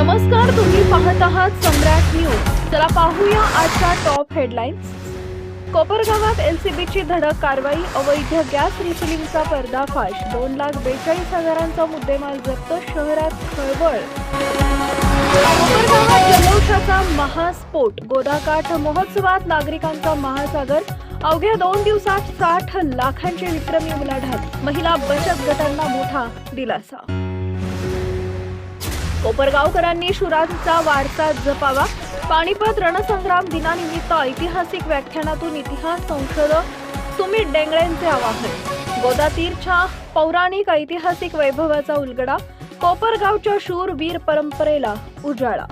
नमस्कार, तुम्ही पाहत आहात सम्राट न्यूज. चला पाहूया आजच्या टॉप हेडलाईन्स. कोपरगावात एलसीबीची धडक कारवाई, अवैध गॅस रिफिलिंगचा पर्दाफाश, 2,42,000चा मुद्देमाल जप्त, शहरात खळबळ. कोपरगावात जल्लोषाचा महास्फोट, गोदाकाठ महोत्सवात नागरिकांचा महासागर, अवघ्या 2 दिवसात 60 लाखांची विक्रमी उलाढाल, महिला बचत गटांना मोठा दिलासा. कोपरगावकरांनी शुरांचा वारसा जपावा, पानिपत रणसंग्राम दिनानिमित्त ऐतिहासिक व्याख्यानातून इतिहास संशोधक सुमित डेंगळेंचे आवाहन. गोदातीरच्या पौराणिक ऐतिहासिक वैभवाचा उलगडा, कोपरगावच्या शूरवीर परंपरेला उजाळा.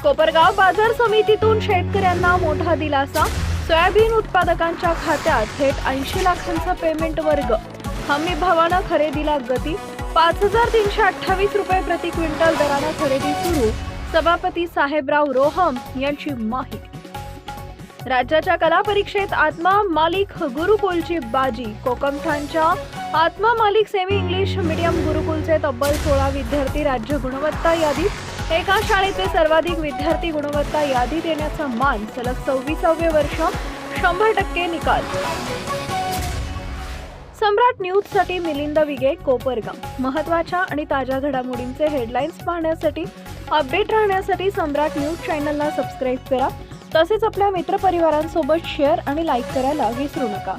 कोपरगाव बाजार समितीतून शेतकऱ्यांना मोठा दिलासा, सोयाबीन उत्पादकांच्या खात्यात थेट 80 लाखांचा पेमेंट वर्ग, हमी भावानं खरेदीला गती, 5,328 रुपये प्रति क्विंटल दरानं खरेदी सुरू, सभापती साहेबराव रोहम यांची माहिती. राज्याच्या कला परीक्षेत आत्मा मालिक गुरुकुलची बाजी, कोकमठाणच्या आत्मा मालिक सेमी इंग्लिश मीडियम गुरुकुलचे तब्बल 16 विद्यार्थी राज्य गुणवत्ता यादीत, एका शाळेचे सर्वाधिक विद्यार्थी गुणवत्ता यादीत येण्याचा मान, सलग 26वे वर्ष 100% निकाल. सम्राट न्यूजसाठी मिलिंद विगे, कोपरगाव. महत्त्वाच्या आणि ताज्या घडामोडींचे हेडलाईन्स पाहण्यासाठी, अपडेट राहण्यासाठी सम्राट न्यूज चॅनलला सबस्क्राईब करा. तसेच आपल्या मित्रपरिवारांसोबत शेअर आणि लाईक करायला विसरू नका.